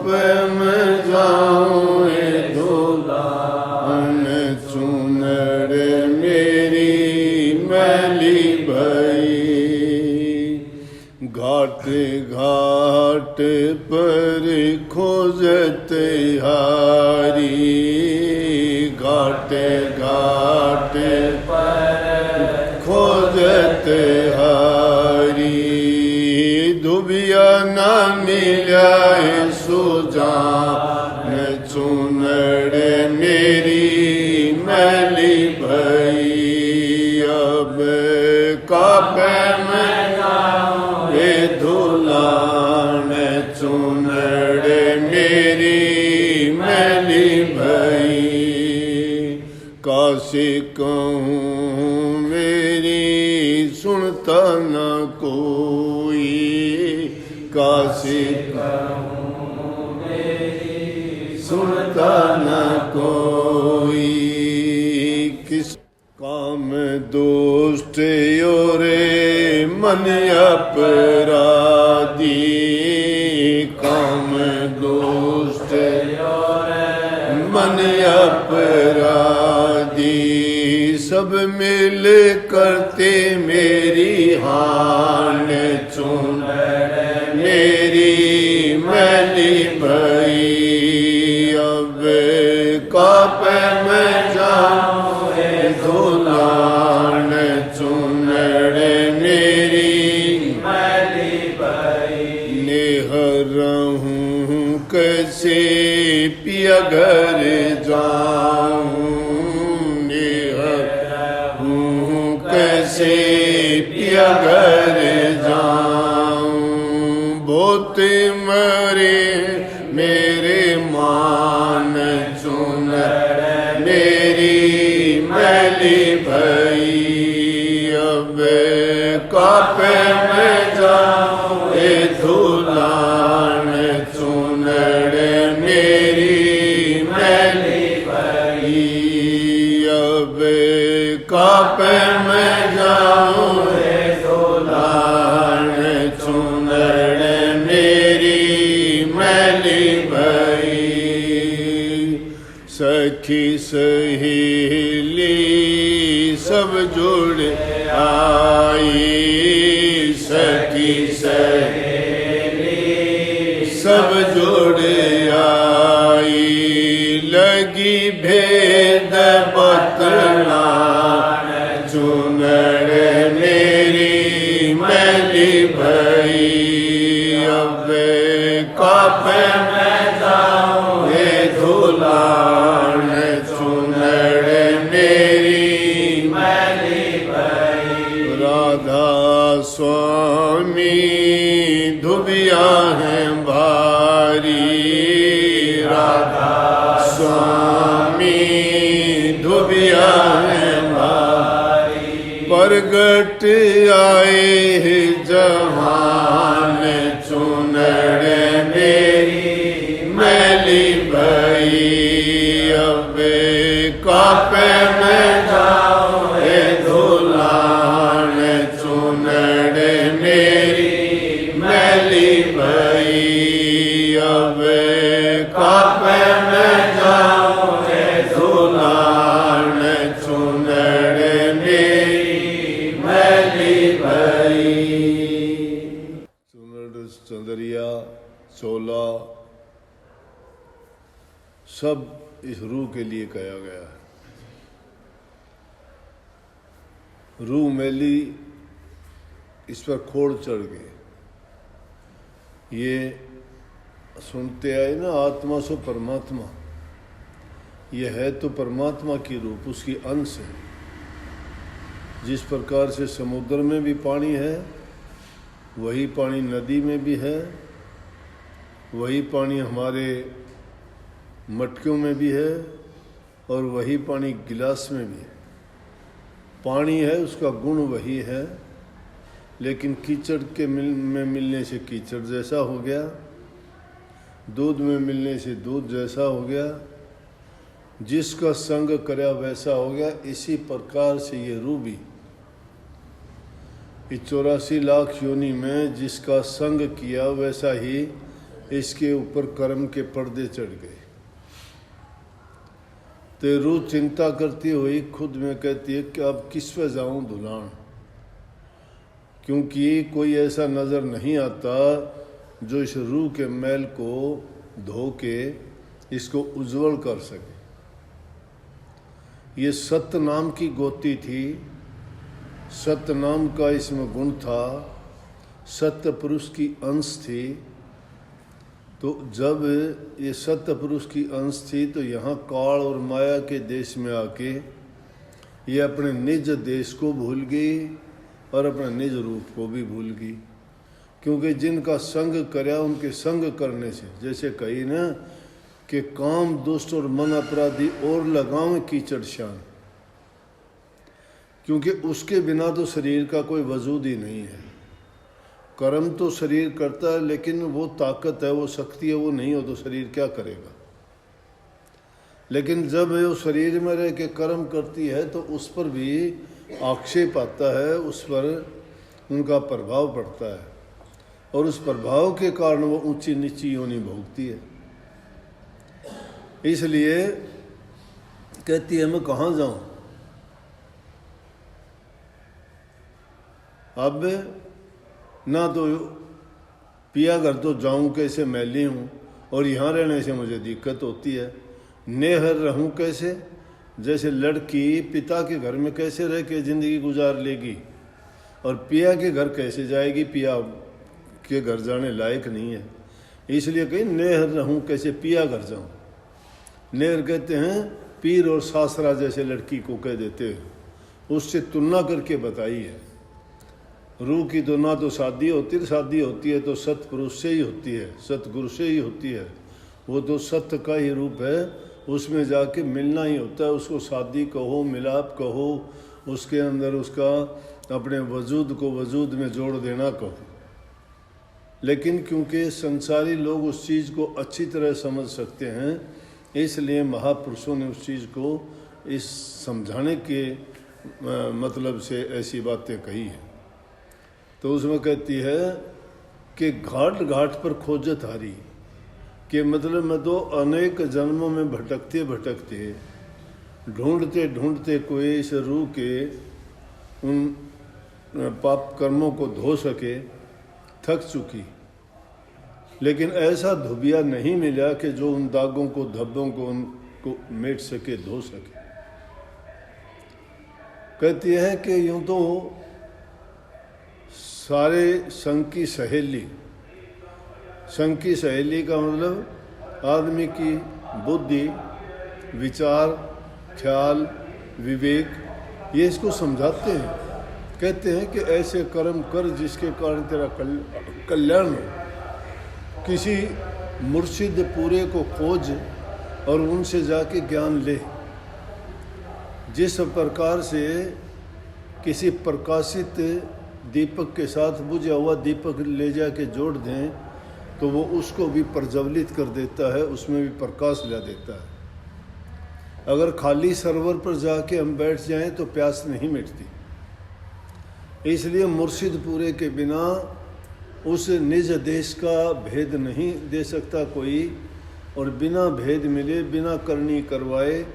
पे मैं जाऊं दुल्हन चुनर मेरी मैली भई। घाट घाट पर खोजत हारी, घाट घाट पर खोजत हारी। दुबिया न मिला सुजान चुनर मेरी मैली भई। अब काबे में दुल्हन चुनर मेरी मैली भई। काशी कहूँ मेरी सुनता न कोई, काशी कहूँ मेरी सुनता न कोई। किस काम दोस्त योरे मन अपराधी, काम दोस्त मन अपराधी। सब मिल करते मेरी हान चुनर मेरी मैली भई। अब काबे में जाऊं दुल्हन चुनर मेरी मैली भई। नेह रहूं कैसे पिया घर जाऊं, नेह रहूं कैसे पिया घर जाऊं। बहुत मरे मेरे मान चुनर मेरी मैली भई। अब काबे में जाऊं दुल्हन चुनर मेरी मैली भई। अब काबे में जाऊं दुल्हन चुनर मेरी मैली भई। सखी सहेली सब जुड़ आई, सखी सहेली सब जुड़ आई। लगी भेद बतलान चुनर मेरी मैली भई। अब काबे में जाऊं दुल्हन चुनर मेरी मैली भई। राधा स्वामी धुबिया है भारी, राधा स्वामी धुबिया है भारी। प्रगट आए जहान चुनर मेरी मैली भई। अब काबे में जाऊं दुल्हन चुनर मेरी मैली भई। अब काबे में जाऊं दुल्हन चुनर मेरी मैली भई। चुनर चंदरिया चोला सब इस रूह के लिए कहा गया है। रूह मैली, इस पर खोड़ चढ़ गए। ये सुनते आए ना, आत्मा सो परमात्मा। ये है तो परमात्मा की रूप, उसकी अंश है। जिस प्रकार से समुद्र में भी पानी है, वही पानी नदी में भी है, वही पानी हमारे मटकियों में भी है, और वही पानी गिलास में भी है। पानी है, उसका गुण वही है, लेकिन कीचड़ के में मिलने से कीचड़ जैसा हो गया, दूध में मिलने से दूध जैसा हो गया, जिसका संग करया वैसा हो गया। इसी प्रकार से ये रूह भी इस 84 लाख योनि में जिसका संग किया वैसा ही इसके ऊपर कर्म के पर्दे चढ़ गए। तो रूह चिंता करती हुई खुद में कहती है कि अब किस पे जाऊं धुलान, क्योंकि कोई ऐसा नज़र नहीं आता जो इस रूह के मैल को धो के इसको उज्जवल कर सके। ये सत्य नाम की गोती थी, सत्य नाम का इसमें गुण था, सत्य पुरुष की अंश थी। तो जब ये सत्य पुरुष की अंश थी तो यहाँ काल और माया के देश में आके ये अपने निज देश को भूल गई और अपने निज रूप को भी भूल गई, क्योंकि जिनका संग करया उनके संग करने से, जैसे कही ना कि काम दुष्ट और मन अपराधी और लगाव कीचड़ शान, क्योंकि उसके बिना तो शरीर का कोई वजूद ही नहीं है। कर्म तो शरीर करता है, लेकिन वो ताकत है, वो शक्ति है, वो नहीं हो तो शरीर क्या करेगा। लेकिन जब वो शरीर में रह के कर्म करती है तो उस पर भी आक्षेप आता है, उस पर उनका प्रभाव पड़ता है, और उस प्रभाव के कारण वो ऊंची नीची योनि भोगती है। इसलिए कहती है मैं कहाँ जाऊं, अब ना तो पिया घर तो जाऊं कैसे, मैली हूँ, और यहाँ रहने से मुझे दिक्कत होती है। नेहर रहूं कैसे, जैसे लड़की पिता के घर में कैसे रह के ज़िंदगी गुजार लेगी, और पिया के घर कैसे जाएगी, पिया के घर जाने लायक नहीं है। इसलिए कहीं नेहर रहूं कैसे, पिया घर जाऊं। नेहर कहते हैं पीर और सासरा जैसे लड़की को कह देते हैं, उससे तुलना करके बताई है। रूह की तो ना तो शादी होती है तो सतपुरुष से ही होती है, सतगुरु से ही होती है। वो तो सत्य का ही रूप है, उसमें जाके मिलना ही होता है। उसको शादी कहो, मिलाप कहो, उसके अंदर उसका अपने वजूद को वजूद में जोड़ देना कहो। लेकिन क्योंकि संसारी लोग उस चीज़ को अच्छी तरह समझ सकते हैं, इसलिए महापुरुषों ने उस चीज़ को इस समझाने के मतलब से ऐसी बातें कही हैं। तो उसमें कहती है कि घाट घाट पर खोजत हारी, कि मतलब मैं तो अनेक जन्मों में भटकते भटकते ढूंढते ढूंढते कोई इस रूह के उन पाप कर्मों को धो सके थक चुकी, लेकिन ऐसा धुबिया नहीं मिला कि जो उन दागों को धब्बों को उनको मेट सके, धो सके। कहती है कि यूं तो सारे संग की सहेली, संग की सहेली का मतलब आदमी की बुद्धि, विचार, ख्याल, विवेक, ये इसको समझाते हैं। कहते हैं कि ऐसे कर्म कर जिसके कारण तेरा कल्याण हो। किसी मुर्शिद पूरे को खोज और उनसे जाके ज्ञान ले। जिस प्रकार से किसी प्रकाशित दीपक के साथ बुझा हुआ दीपक ले जाके जोड़ दें तो वो उसको भी प्रज्वलित कर देता है, उसमें भी प्रकाश ला देता है। अगर खाली सरोवर पर जाके हम बैठ जाएं तो प्यास नहीं मिटती। इसलिए मुर्शिद पूरे के बिना उस निज देश का भेद नहीं दे सकता कोई, और बिना भेद मिले, बिना करनी करवाए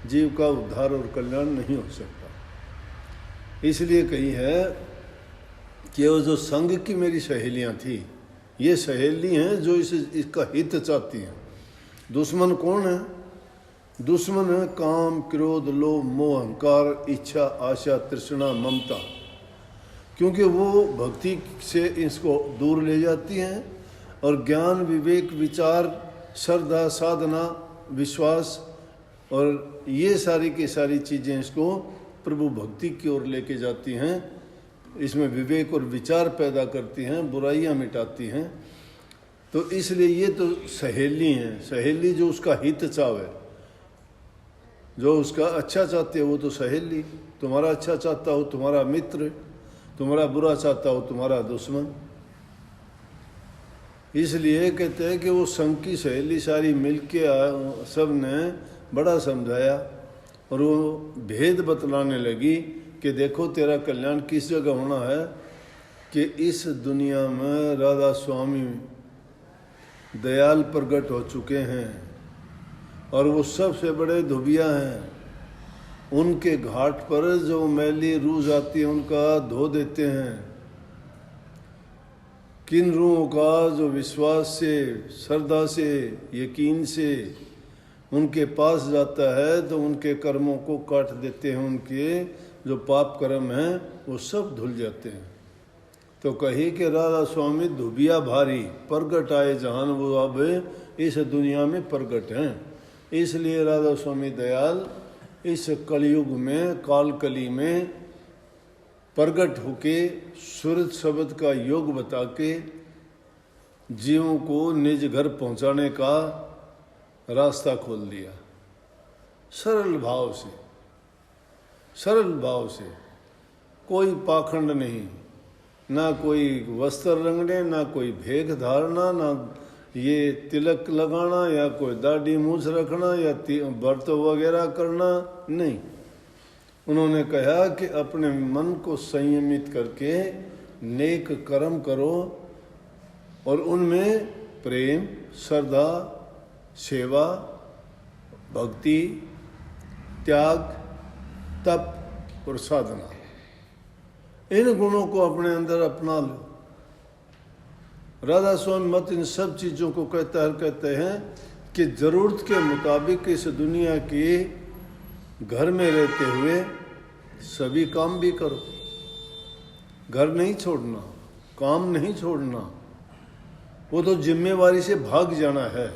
जीव का उद्धार और कल्याण नहीं हो सकता। इसलिए कही है कि वो जो संग की मेरी सहेलियां थी, ये सहेली हैं जो इसका हित चाहती हैं। दुश्मन कौन है? दुश्मन है काम, क्रोध, लोभ, मोह, अहंकार, इच्छा, आशा, तृष्णा, ममता, क्योंकि वो भक्ति से इसको दूर ले जाती हैं और ज्ञान, विवेक, विचार, श्रद्धा, साधना, विश्वास और ये सारी की सारी चीज़ें इसको प्रभु भक्ति की ओर लेके जाती हैं। इसमें विवेक और विचार पैदा करती हैं, बुराइयां मिटाती हैं। तो इसलिए ये तो सहेली हैं। सहेली जो उसका हित चाहे, जो उसका अच्छा चाहते हो वो तो सहेली। तुम्हारा अच्छा चाहता हो तुम्हारा मित्र, तुम्हारा बुरा चाहता हो तुम्हारा दुश्मन। इसलिए कहते हैं कि वो संग की सहेली सारी मिलके सब ने बड़ा समझाया और वो भेद बतलाने लगी कि देखो तेरा कल्याण किस जगह होना है, कि इस दुनिया में राधा स्वामी दयाल प्रकट हो चुके हैं और वो सबसे बड़े धोबिया हैं। उनके घाट पर जो मैली रूह जाती है उनका धो देते हैं। किन रूहों का जो विश्वास से, श्रद्धा से, यकीन से उनके पास जाता है तो उनके कर्मों को काट देते हैं। उनके जो पाप कर्म हैं वो सब धुल जाते हैं। तो कही कि राधा स्वामी धुबिया भारी प्रगट आए जहान, वो अब इस दुनिया में प्रगट हैं। इसलिए राधा स्वामी दयाल इस कलयुग में, काल कली में प्रगट होके सूरत शब्द का योग बता के जीवों को निज घर पहुंचाने का रास्ता खोल दिया। सरल भाव से, सरल भाव से, कोई पाखंड नहीं, ना कोई वस्त्र रंगने, ना कोई भेख धारना, ना ये तिलक लगाना या कोई दाढ़ी मूछ रखना या व्रत वगैरह करना नहीं। उन्होंने कहा कि अपने मन को संयमित करके नेक कर्म करो और उनमें प्रेम, श्रद्धा, सेवा, भक्ति, त्याग, तप और साधना, इन गुणों को अपने अंदर अपना लो। राधा स्वामी मत इन सब चीज़ों को कहते हैं कि ज़रूरत के मुताबिक इस दुनिया के घर में रहते हुए सभी काम भी करो। घर नहीं छोड़ना, काम नहीं छोड़ना, वो तो जिम्मेवारी से भाग जाना है।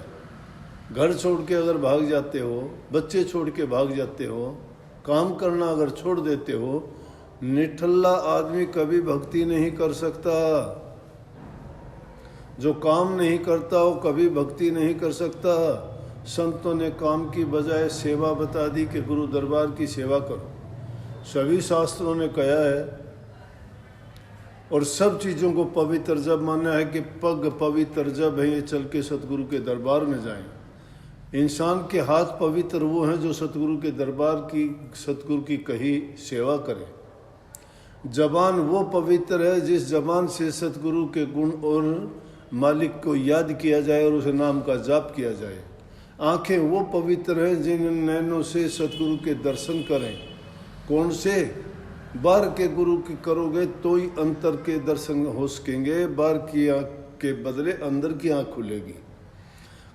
घर छोड़ के अगर भाग जाते हो, बच्चे छोड़ के भाग जाते हो, काम करना अगर छोड़ देते हो, निठल्ला आदमी कभी भक्ति नहीं कर सकता। जो काम नहीं करता वो कभी भक्ति नहीं कर सकता। संतों ने काम की बजाय सेवा बता दी कि गुरु दरबार की सेवा करो। सभी शास्त्रों ने कहा है और सब चीज़ों को पवित्र जब माना है कि पग पवित्र जब है ये चल के सतगुरु के दरबार में जाएं। इंसान के हाथ पवित्र वो हैं जो सतगुरु के दरबार की, सतगुरु की कही सेवा करें। जबान वो पवित्र है जिस जबान से सतगुरु के गुण और मालिक को याद किया जाए और उसे नाम का जाप किया जाए। आंखें वो पवित्र हैं जिन नैनों से सतगुरु के दर्शन करें। कौन से? बाहर के गुरु की करोगे तो ही अंतर के दर्शन हो सकेंगे। बाहर की आँख के बदले अंदर की आँख खुलेगी।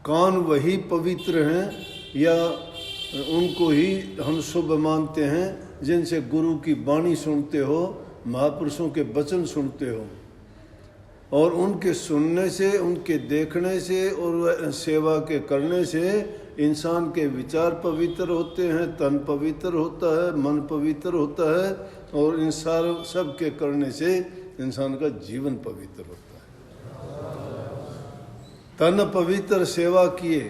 कान वही पवित्र हैं या उनको ही हम शुभ मानते हैं जिनसे गुरु की वाणी सुनते हो, महापुरुषों के वचन सुनते हो, और उनके सुनने से, उनके देखने से और सेवा के करने से इंसान के विचार पवित्र होते हैं, तन पवित्र होता है, मन पवित्र होता है और इन सब के करने से इंसान का जीवन पवित्र होता है। तन पवित्र सेवा किए,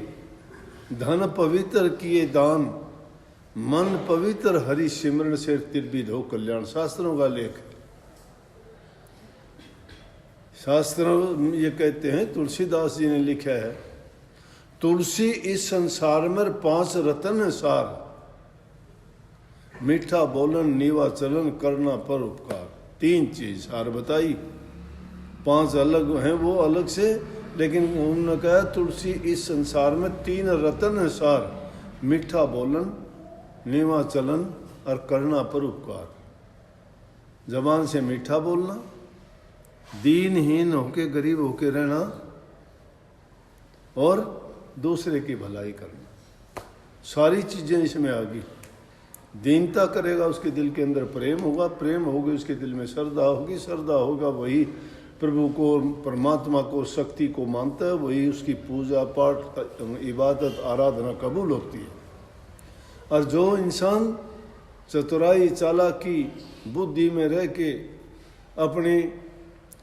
धन पवित्र किए दान, मन पवित्र हरि सिमरन से त्रिविध हो कल्याण। शास्त्रों का लेख है। शास्त्रों ये कहते हैं, तुलसीदास जी ने लिखा है, तुलसी इस संसार में 5 रतन है सार, मीठा बोलन, नीवा चलन, करना पर उपकार। 3 चीज सार बताई, 5 अलग हैं वो अलग से, लेकिन उन्होंने कहा तुलसी इस संसार में 3 रतन है सार, मीठा बोलन, नीवा चलन और करना पर उपकार। जबान से मीठा बोलना, दीनहीन होके, गरीब होके रहना और दूसरे की भलाई करना। सारी चीज़ें इसमें आ गई। दीनता करेगा उसके दिल के अंदर प्रेम होगा, प्रेम होगी उसके दिल में श्रद्धा होगी, श्रद्धा होगा वही प्रभु को, परमात्मा को, शक्ति को मानता है, वही उसकी पूजा पाठ, इबादत, आराधना कबूल होती है। और जो इंसान चतुराई, चालाकी, बुद्धि में रह के अपनी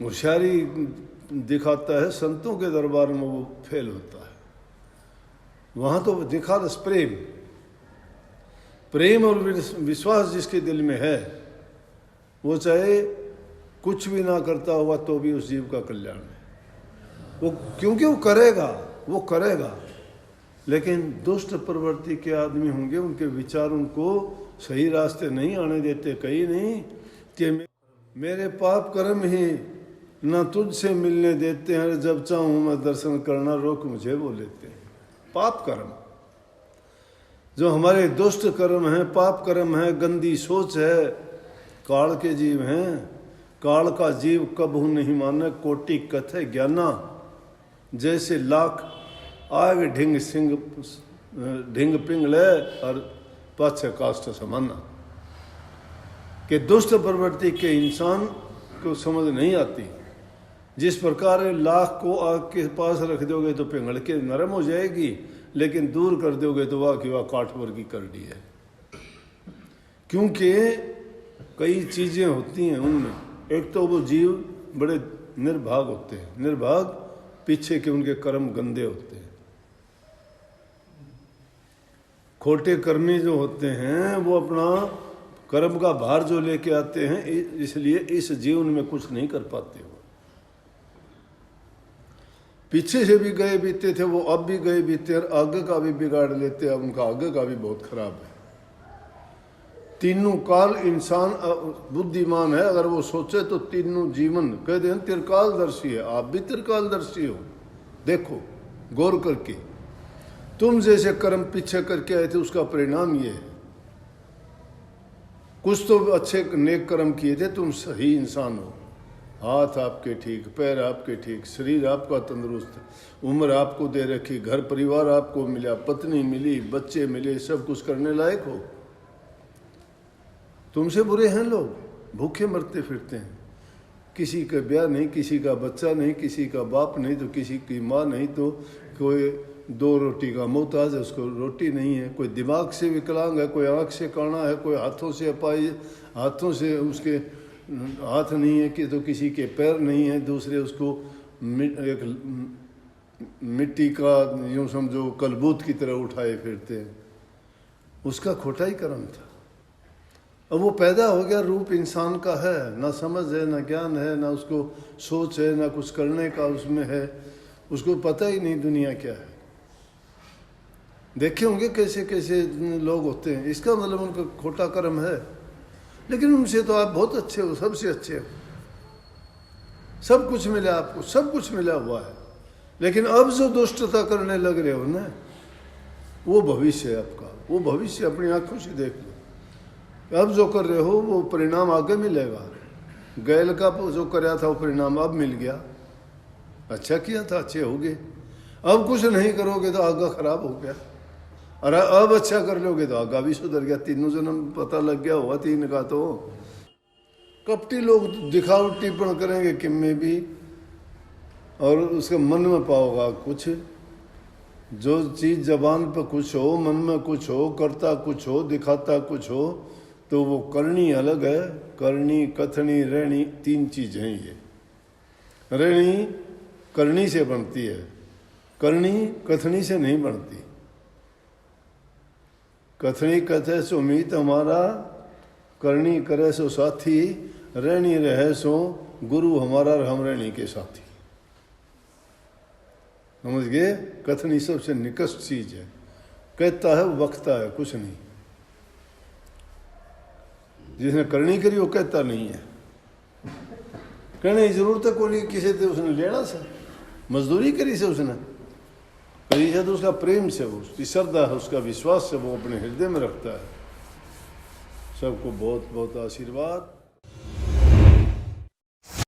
होशियारी दिखाता है, संतों के दरबार में वो फेल होता है। वहाँ तो दिखा दस प्रेम, प्रेम और विश्वास जिसके दिल में है, वो चाहे कुछ भी ना करता होगा तो भी उस जीव का कल्याण है। वो क्योंकि वो करेगा। लेकिन दुष्ट प्रवृत्ति के आदमी होंगे, उनके विचार उनको सही रास्ते नहीं आने देते। कहीं नहीं कि मेरे पाप कर्म ही न तुझसे मिलने देते हैं, जब चाहूँ मैं दर्शन करना रोक मुझे वो लेते हैं। पाप कर्म, जो हमारे दुष्ट कर्म हैं, पाप कर्म है, गंदी सोच है, काल के जीव हैं। काल का जीव कबहू नहीं माने, कोटि कथे ज्ञाना। जैसे लाख आग ढिंग सिंह ढिंग पिंगले और पाछे काष्ठ समाना। कि दुष्ट प्रवृत्ति के इंसान को समझ नहीं आती। जिस प्रकार लाख को आग के पास रख दोगे तो पिघल के नरम हो जाएगी, लेकिन दूर कर दोगे तो वाह की वाह काठ वर्गी कर दी है। क्योंकि कई चीजें होती हैं उनमें। एक तो वो जीव बड़े निर्भाग होते हैं, निर्भाग पीछे के उनके कर्म गंदे होते हैं। खोटे कर्मी जो होते हैं वो अपना कर्म का भार जो लेके आते हैं, इसलिए इस जीवन में कुछ नहीं कर पाते हो। पीछे से भी गए बीते थे वो, अब भी गए बीते और आगे का भी बिगाड़ लेते हैं। उनका आगे का भी बहुत खराब है। तीनों काल इंसान बुद्धिमान है, अगर वो सोचे तो तीनों जीवन कह दें त्रिकालदर्शी है। आप भी त्रिकालदर्शी हो, देखो गौर करके। तुम जैसे कर्म पीछे करके आए थे उसका परिणाम ये है। कुछ तो अच्छे नेक कर्म किए थे, तुम सही इंसान हो। हाथ आपके ठीक, पैर आपके ठीक, शरीर आपका तंदुरुस्त, उम्र आपको दे रखी, घर परिवार आपको मिला, पत्नी मिली, बच्चे मिले, सब कुछ करने लायक हो। तुमसे बुरे हैं लोग, भूखे मरते फिरते हैं। किसी का ब्याह नहीं, किसी का बच्चा नहीं, किसी का बाप नहीं, तो किसी की माँ नहीं, तो कोई दो रोटी का मोहताज है, उसको रोटी नहीं है। कोई दिमाग से विकलांग है, कोई आँख से काना है, कोई हाथों से अपाई, हाथों से उसके हाथ नहीं है कि, तो किसी के पैर नहीं है, दूसरे उसको एक मिट्टी का यूँ समझो कलबूत की तरह उठाए फिरते हैं। उसका खोटा ही कर्म था। अब वो पैदा हो गया, रूप इंसान का है, ना समझ है, ना ज्ञान है, ना उसको सोच है, ना कुछ करने का उसमें है। उसको पता ही नहीं दुनिया क्या है। देखे होंगे कैसे कैसे लोग होते हैं, इसका मतलब उनका खोटा कर्म है। लेकिन उनसे तो आप बहुत अच्छे हो, सबसे अच्छे हो, सब कुछ मिला आपको, सब कुछ मिला हुआ है। लेकिन अब जो दुष्टता करने लग रहे हो ना, वो भविष्य है आपका। वो भविष्य अपनी आंखों से देख लो। अब जो कर रहे हो वो परिणाम आगे मिलेगा। गैल का जो कराया था वो परिणाम अब मिल गया। अच्छा किया था, अच्छे हो गए। अब कुछ नहीं करोगे तो आगा खराब हो गया, और अब अच्छा कर लोगे तो आगा भी सुधर गया। तीनों जन्म पता लग गया होगा तीन का। तो कपटी लोग दिखावटीपन करेंगे किम में भी, और उसके मन में पाओगा कुछ। जो चीज़ जबान पर कुछ हो, मन में कुछ हो, करता कुछ हो, दिखाता कुछ हो, तो वो करनी अलग है। करनी, कथनी, रहनी, तीन चीज़ हैं ये। रहनी करनी से बनती है, करनी कथनी से नहीं बनती। कथनी कथे सो मीत हमारा, करनी करे सो साथी, रहनी रहे सो गुरु हमारा, हम रहनी के साथी। समझ गए? कथनी सबसे निकष्ट चीज है। कहता है वो बकता है, कुछ नहीं। जिसने करनी करी वो कहता नहीं है। कहने की जरूरत है कोई, किसी से उसने लेना से, मजदूरी करी से उसने करी है, तो उसका प्रेम से, वो उसकी श्रद्धा है, उसका विश्वास से वो अपने हृदय में रखता है। सबको बहुत बहुत आशीर्वाद।